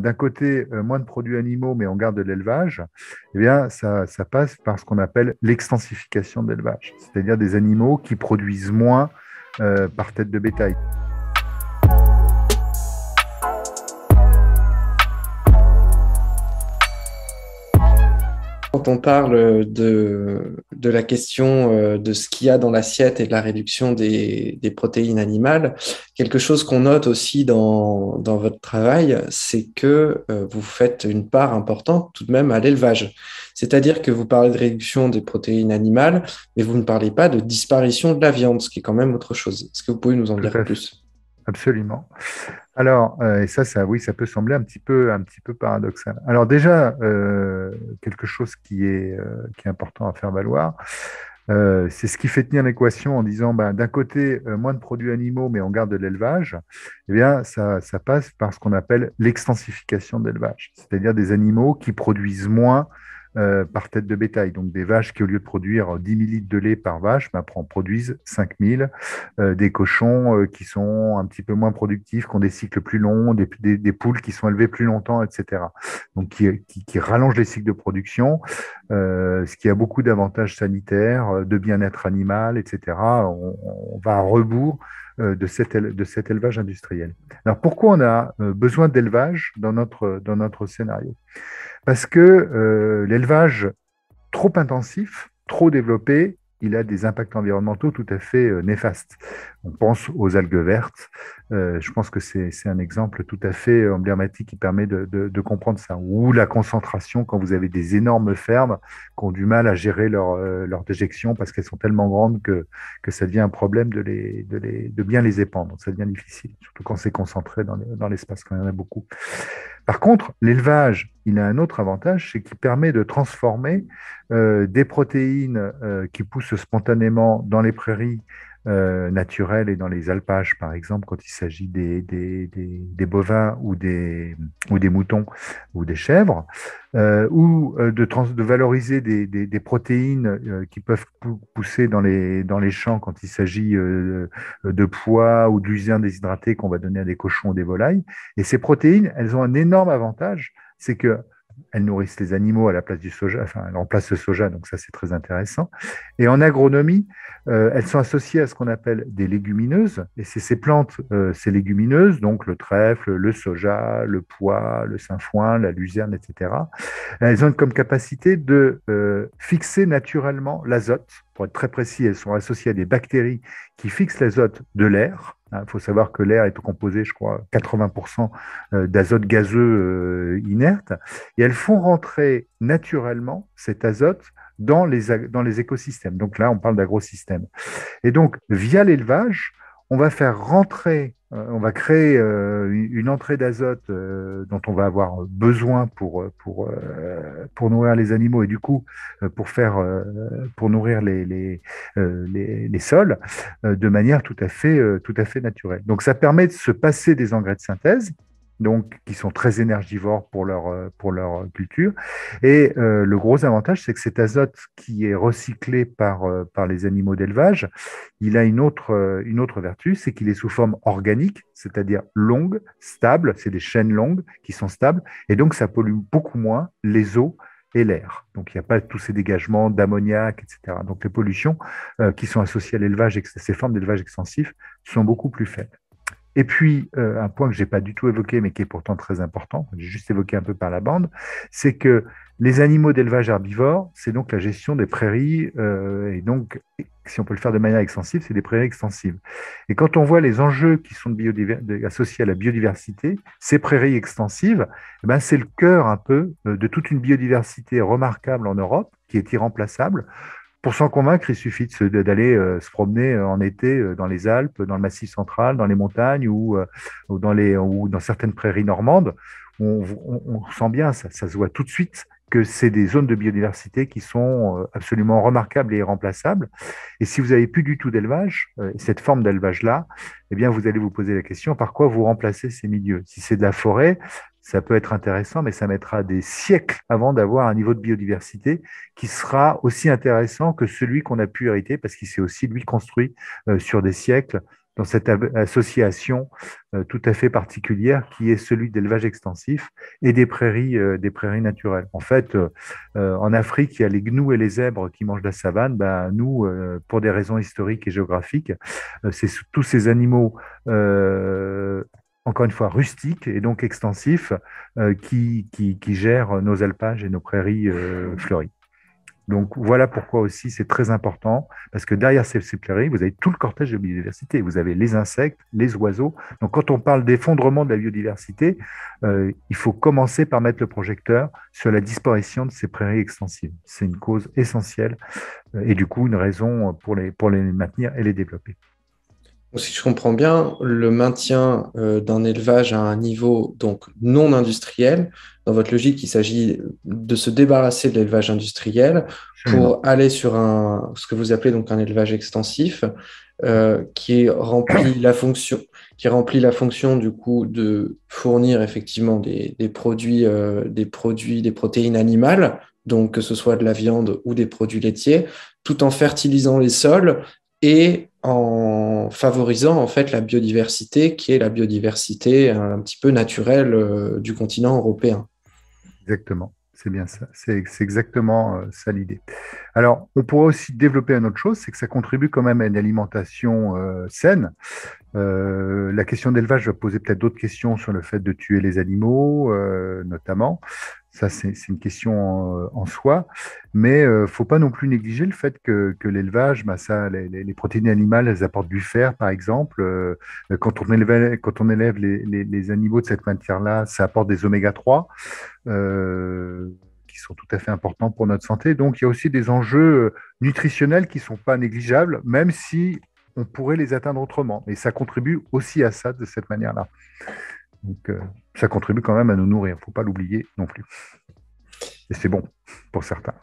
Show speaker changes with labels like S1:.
S1: D'un côté, moins de produits animaux, mais on garde de l'élevage, eh bien, ça passe par ce qu'on appelle l'extensification de l'élevage, c'est-à-dire des animaux qui produisent moins par tête de bétail.
S2: Quand on parle de la question de ce qu'il y a dans l'assiette et de la réduction des protéines animales, quelque chose qu'on note aussi dans votre travail, c'est que vous faites une part importante tout de même à l'élevage. C'est-à-dire que vous parlez de réduction des protéines animales, mais vous ne parlez pas de disparition de la viande, ce qui est quand même autre chose. Est-ce que vous pouvez nous en
S1: Tout
S2: dire
S1: à fait,
S2: plus?
S1: absolument. Alors, et ça, oui, ça peut sembler un petit peu paradoxal. Alors déjà, quelque chose qui est important à faire valoir, c'est ce qui fait tenir l'équation en disant, ben, d'un côté, moins de produits animaux, mais on garde de l'élevage. Eh bien, ça passe par ce qu'on appelle l'extensification de l'élevage, c'est-à-dire des animaux qui produisent moins par tête de bétail. Donc des vaches qui, au lieu de produire 10 000 litres de lait par vache, ben, produisent 5 000. Des cochons qui sont un petit peu moins productifs, qui ont des cycles plus longs, des poules qui sont élevées plus longtemps, etc. Donc qui rallongent les cycles de production, ce qui a beaucoup d'avantages sanitaires, de bien-être animal, etc. On va à rebours de cet élevage industriel. Alors pourquoi on a besoin d'élevage dans notre scénario? Parce que l'élevage trop intensif, trop développé, il a des impacts environnementaux tout à fait néfastes. On pense aux algues vertes. Je pense que c'est un exemple tout à fait emblématique qui permet de comprendre ça. Ou la concentration, quand vous avez des énormes fermes qui ont du mal à gérer leur déjection parce qu'elles sont tellement grandes que ça devient un problème de bien les épandre. Ça devient difficile, surtout quand c'est concentré dans l'espace, quand il y en a beaucoup. Par contre, l'élevage, il a un autre avantage, c'est qu'il permet de transformer des protéines qui poussent spontanément dans les prairies naturelles et dans les alpages, par exemple, quand il s'agit des bovins ou des moutons ou des chèvres, de valoriser des protéines qui peuvent pousser dans les champs quand il s'agit de pois ou de luzerne déshydraté qu'on va donner à des cochons ou des volailles. Et ces protéines, elles ont un énorme avantage, c'est que elles nourrissent les animaux à la place du soja, enfin, elles remplacent le soja, donc ça c'est très intéressant. Et en agronomie, elles sont associées à ce qu'on appelle des légumineuses, et c'est ces plantes, ces légumineuses, donc le trèfle, le soja, le pois, le sainfoin, la luzerne, etc. Elles ont comme capacité de fixer naturellement l'azote. Pour être très précis, elles sont associées à des bactéries qui fixent l'azote de l'air. Il faut savoir que l'air est composé, je crois, 80% d'azote gazeux inerte. Et elles font rentrer naturellement cet azote dans les écosystèmes. Donc là, on parle d'agrosystème. Et donc, via l'élevage, on va faire rentrer, on va créer une entrée d'azote dont on va avoir besoin pour nourrir les animaux et du coup pour nourrir les sols de manière tout à fait naturelle. Donc ça permet de se passer des engrais de synthèse, donc qui sont très énergivores pour leur culture. Et le gros avantage, c'est que cet azote qui est recyclé par les animaux d'élevage, il a une autre vertu, c'est qu'il est sous forme organique, c'est-à-dire longue, stable, c'est des chaînes longues qui sont stables, et donc ça pollue beaucoup moins les eaux et l'air. Donc il n'y a pas tous ces dégagements d'ammoniac, etc. Donc les pollutions qui sont associées à l'élevage, ces formes d'élevage extensif, sont beaucoup plus faibles. Et puis, un point que je n'ai pas du tout évoqué, mais qui est pourtant très important, j'ai juste évoqué un peu par la bande, c'est que les animaux d'élevage herbivore, c'est donc la gestion des prairies, et donc, si on peut le faire de manière extensive, c'est des prairies extensives. Et quand on voit les enjeux qui sont associés à la biodiversité, ces prairies extensives, eh ben, c'est le cœur un peu de toute une biodiversité remarquable en Europe, qui est irremplaçable. Pour s'en convaincre, il suffit d'aller se promener en été dans les Alpes, dans le Massif central, dans les montagnes ou dans certaines prairies normandes. On sent bien, ça se voit tout de suite que c'est des zones de biodiversité qui sont absolument remarquables et irremplaçables. Et si vous n'avez plus du tout d'élevage, cette forme d'élevage-là, eh bien, vous allez vous poser la question par quoi vous remplacez ces milieux. Si c'est de la forêt, ça peut être intéressant, mais ça mettra des siècles avant d'avoir un niveau de biodiversité qui sera aussi intéressant que celui qu'on a pu hériter, parce qu'il s'est aussi, lui, construit sur des siècles dans cette association tout à fait particulière qui est celui d'élevage extensif et des prairies naturelles. En fait, en Afrique, il y a les gnous et les zèbres qui mangent la savane. Ben, nous, pour des raisons historiques et géographiques, c'est tous ces animaux encore une fois, rustiques et donc extensifs, qui gèrent nos alpages et nos prairies fleuries. Donc voilà pourquoi aussi c'est très important, parce que derrière ces prairies, vous avez tout le cortège de biodiversité. Vous avez les insectes, les oiseaux. Donc quand on parle d'effondrement de la biodiversité, il faut commencer par mettre le projecteur sur la disparition de ces prairies extensives. C'est une cause essentielle et du coup une raison pour les maintenir et les développer.
S2: Donc, si je comprends bien, le maintien d'un élevage à un niveau donc non industriel, dans votre logique, il s'agit de se débarrasser de l'élevage industriel
S1: Absolument.
S2: pour aller sur ce que vous appelez donc un élevage extensif qui remplit la fonction du coup de fournir effectivement des protéines animales, donc que ce soit de la viande ou des produits laitiers, tout en fertilisant les sols et en favorisant en fait la biodiversité qui est la biodiversité un petit peu naturelle du continent européen.
S1: Exactement. C'est bien ça. C'est exactement ça l'idée. Alors, on pourrait aussi développer une autre chose, c'est que ça contribue quand même à une alimentation saine. La question d'élevage va poser peut-être d'autres questions sur le fait de tuer les animaux, notamment. Ça, c'est une question en soi. Mais faut pas non plus négliger le fait que l'élevage, bah, ça, les protéines animales, elles apportent du fer, par exemple. Quand on élève les animaux de cette matière-là, ça apporte des oméga 3 qui sont tout à fait importants pour notre santé. Donc, il y a aussi des enjeux nutritionnels qui sont pas négligeables, même si on pourrait les atteindre autrement. Et ça contribue aussi à ça de cette manière-là. Donc, ça contribue quand même à nous nourrir. Il ne faut pas l'oublier non plus. Et c'est bon pour certains.